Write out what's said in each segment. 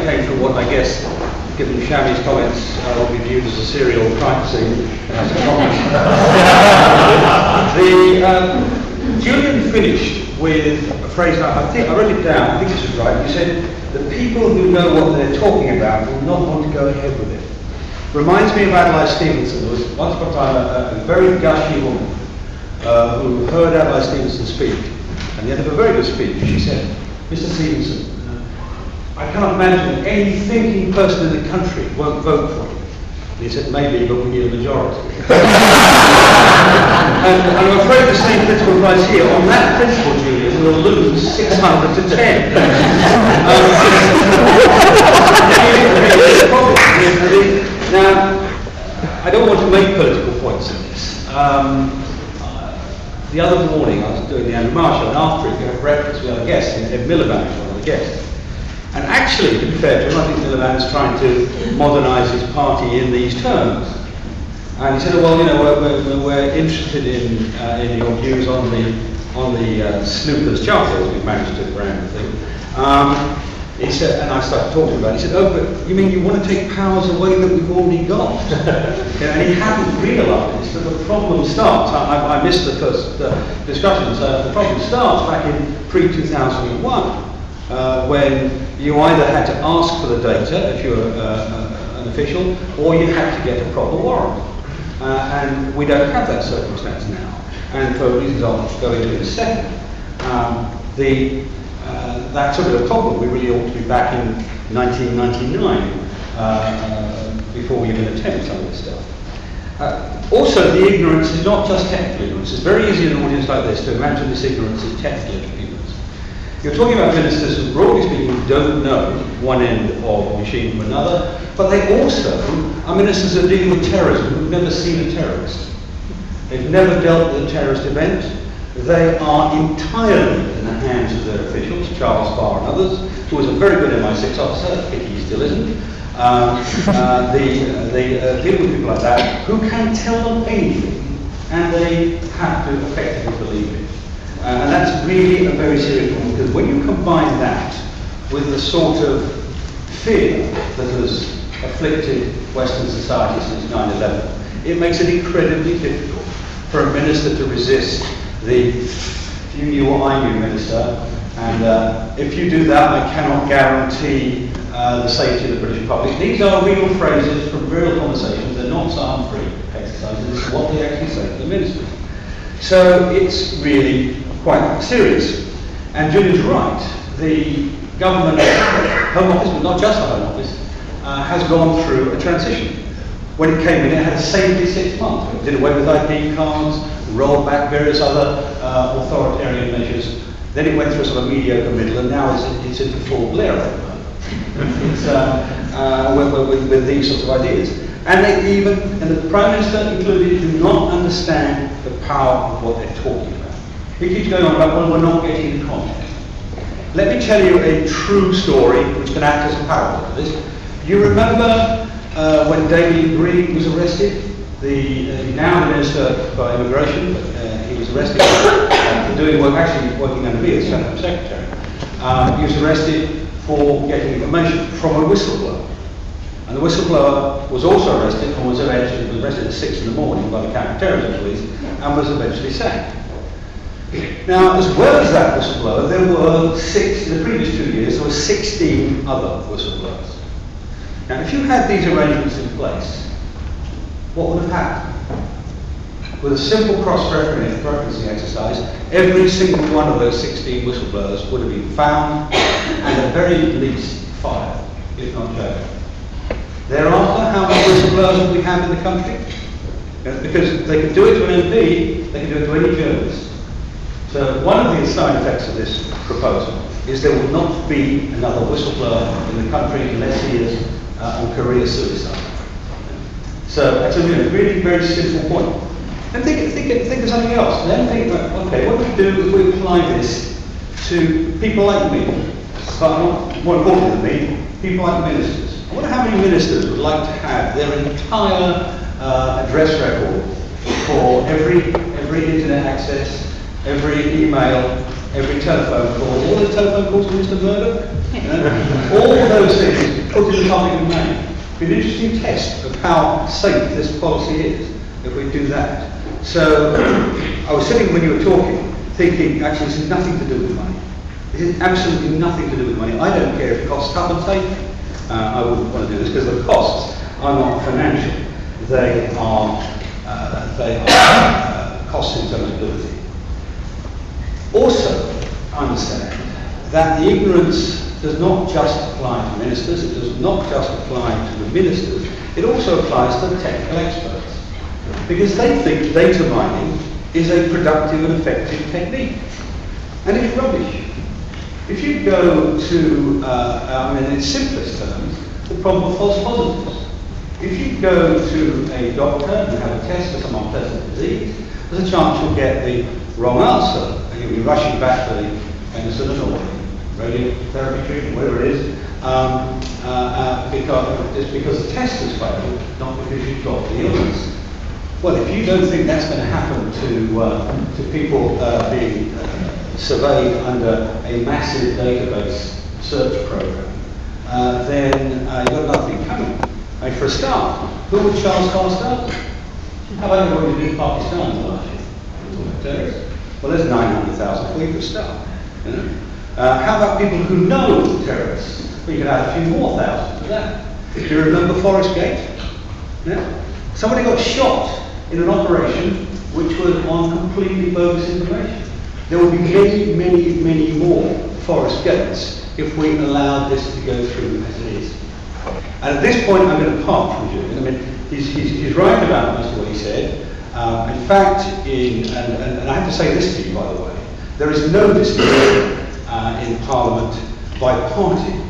came from what I guess, given Shami's comments, will be viewed as a serial crime scene. Julian finished with a phrase, I think I wrote it down, I think this is right. You said, the people who know what they're talking about will not want to go ahead with it. Reminds me of Adlai Stevenson. There was once upon a time a very gushy woman who heard Adlai Stevenson speak, and the end of a very good speech, she said, Mr. Stevenson, I cannot imagine any thinking person in the country won't vote for you. And he said, maybe, but we need a majority. and I'm afraid the same principle applies here. On that principle, Julian, we'll lose 600 to 10. Now, I don't want to make political points in this. The other morning, I was doing the Andrew Marshall, and after it, we had breakfast, we had a guest, Ed Miliband was one of the guests. And actually, to be fair to him, I think Miliband's trying to modernise his party in these terms. And he said, well, you know, we're interested in your views on the snoopers charter, as we've managed to brand the thing. He said, and I started talking about it, he said, oh, but you mean you want to take powers away that we've already got? And he hadn't realised that the problem starts, I missed the first discussions, the problem starts back in pre-2001, when you either had to ask for the data if you were an official, or you had to get a proper warrant. And we don't have that circumstance now. And for reasons I'll go into in a second, that's sort of a problem. We really ought to be back in 1999 before we even attempt some of this stuff. Also, the ignorance is not just technical ignorance. It's very easy in an audience like this to imagine this ignorance as technical ignorance. You're talking about ministers who, broadly speaking, don't know one end of a machine from another, but they also are ministers that are dealing with terrorism who've never seen a terrorist. They've never dealt with a terrorist event. They are entirely in the hands of their officials, Charles Barr and others, who was a very good MI6 officer, I think he still isn't. They deal with people like that who can tell them anything, and they have to effectively believe it. And that's really a very serious problem, because when you combine that with the sort of fear that has afflicted Western society since 9/11, it makes it incredibly difficult for a minister to resist the "you knew what I knew" minister, and if you do that, I cannot guarantee the safety of the British public. These are real phrases from real conversations. They're not psalm-free exercises. This is what they actually say to the ministers. So it's really quite serious. And Julian's right. The government, Home Office, but not just the Home Office, has gone through a transition. When it came in, it had a safety 6 months. It did away with ID cards, rolled back various other authoritarian measures. Then it went through a sort of mediocre middle, and now it's into full Blair at the moment. It's with these sorts of ideas. And they even, and the Prime Minister included, do not understand the power of what they're talking about. He keeps going on about, well, we're not getting the content. Let me tell you a true story which can act as a parallel to this. You remember when David Green was arrested? The now Minister for Immigration, he was arrested for doing work, actually working under me as Home Secretary. He was arrested for getting information from a whistleblower. And the whistleblower was also arrested and was eventually arrested at 6 in the morning by the counter-terrorism police and was eventually sacked. Now, as well as that whistleblower, there were in the previous 2 years, there were 16 other whistleblowers. Now, if you had these arrangements in place, what would have happened? With a simple cross-referencing exercise, every single one of those 16 whistleblowers would have been found and at very least fired, if not jailed. Thereafter, how many whistleblowers would we have in the country? Because they could do it to an MP, they could do it to any journalist. So one of the side effects of this proposal is there will not be another whistleblower in the country unless he is on career suicide. So that's a really very simple point. Then think of something else. Then think about, okay, what do we do if we apply this to people like me, but more important than me, people like ministers? I wonder how many ministers would like to have their entire address record for every internet access, every email, every telephone call, all the telephone calls to Mr. Murdoch, all those things. the public domain. It'd be an interesting test of how safe this policy is if we do that. So I was sitting when you were talking, thinking, actually, this has nothing to do with money. This is absolutely nothing to do with money. I don't care if it costs tupp and take. I wouldn't want to do this because the costs are not financial. They are costs in terms of ability. Also, understand that the ignorance does not just apply to ministers, it does not just apply to the ministers, it also applies to the technical experts. Because they think data mining is a productive and effective technique. And it's rubbish. If you go to, in its simplest terms, the problem of false positives. If you go to a doctor and have a test for some unpleasant disease, there's a chance you'll get the wrong answer, and you'll be rushing back for the penicillin or radiotherapy treatment, whatever it is, because the test has failed, not because you've got the illness. Well, if you don't think that's going to happen to people being surveyed under a massive database search program, then you've got nothing coming. I mean, for a start, who would Charles Carr start with? How about everybody who did in Pakistan last year? Well, there's 900,000 for you to start. You know? How about people who know terrorists? Well, you can add a few more thousands to that. Do you remember Forest Gate? Yeah? Somebody got shot in an operation which was on completely bogus information. There will be many, many, many more Forest Gates if we allowed this to go through as it is. And at this point, I'm going to part from Julian. I mean, he's right about most of what he said. In fact, and I have to say this to you, by the way, there is no discussion in Parliament by party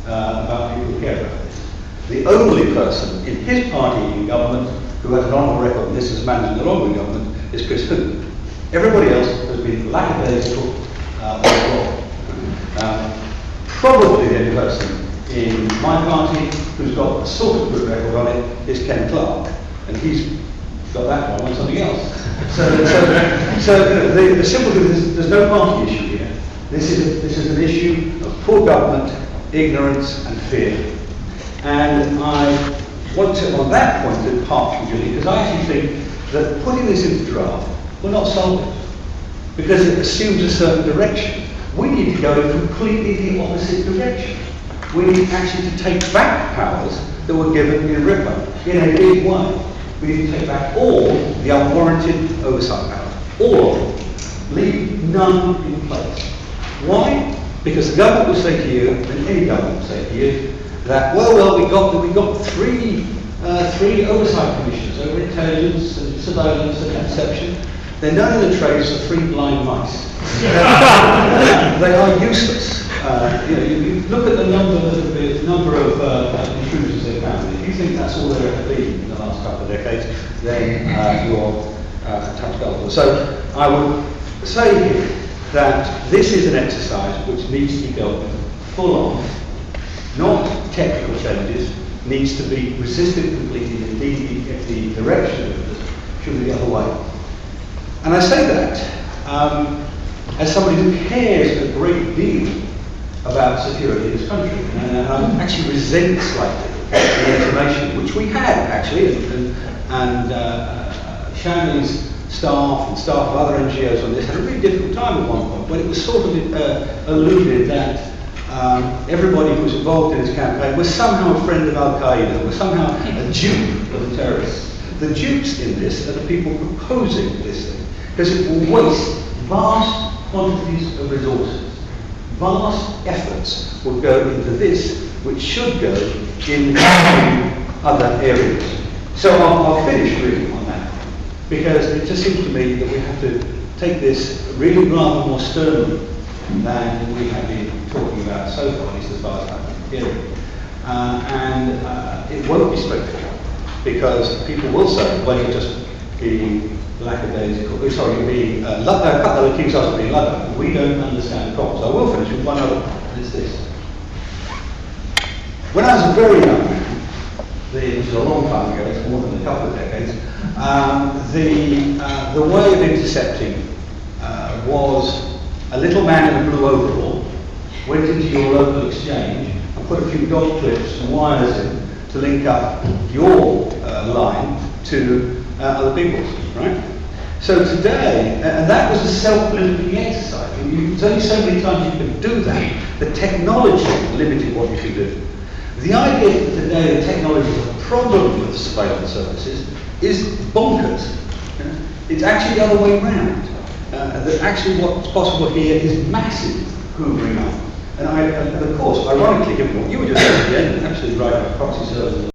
about people who care about this. The only person in his party in government who has an on the record, and this is managing the longer government, is Chris Hoon. Everybody else has been lackadaisical or wrong. Probably the only person in my party who's got a sort of good record on it is Ken Clark, and he's got that one on something else. So the simple thing is there's no party issue here. This is an issue of poor government, ignorance, and fear. And I want to, on that point, depart from Julie, because I actually think that putting this into draft will not solve it, because it assumes a certain direction. We need to go in completely the opposite direction. We need actually to take back powers that were given in RIPA in a big way. We need to take back all the unwarranted oversight powers, all of them. Leave none in place. Why? Because the government will say to you, and any government will say to you, that we got three oversight commissions over intelligence and surveillance and interception. They're known in the trades for three blind mice. They are useless. You look at the number of intrusions they've found. If you think that's all there have been in the last couple of decades, then you're touch gullible. So I would say here that this is an exercise which needs to be dealt with full on, not technical changes, needs to be resisted completely. Indeed, the direction of it should be the other way. And I say that as somebody who cares a great deal about security in this country, and I actually resent slightly the information which we had actually, and Shanley's staff and staff of other NGOs on this had a really difficult time at one point when it was sort of alluded that everybody who was involved in this campaign was somehow a friend of Al-Qaeda, was somehow a dupe of the terrorists. The dupes in this are the people proposing this thing, because it will waste vast quantities of resources. Vast efforts will go into this, which should go in other areas. So I'll finish really on that, because it just seems to me that we have to take this really rather more sternly than we have been talking about so far, at least as far as I'm hearing. And it won't be straightforward, because people will say, well, you're just being lackadaisical, you're being a couple of accuse us of being Luddites. We don't understand the problems. I will finish with one other, and it's this. When I was a very young man, which is a long time ago, it's more than a couple of decades, the way of intercepting was a little man in a blue overall went into your local exchange and put a few dot clips and wires in to link up your line to other people's, right? So today, and that was a self-limiting exercise. There's only so many times you can do that. The technology limited what you could do. The idea that today the technology is a problem with surveillance services is bonkers. It's actually the other way around. That actually what's possible here is massive hoovering up. And of course, ironically, given what you were just saying, absolutely right about proxy servers.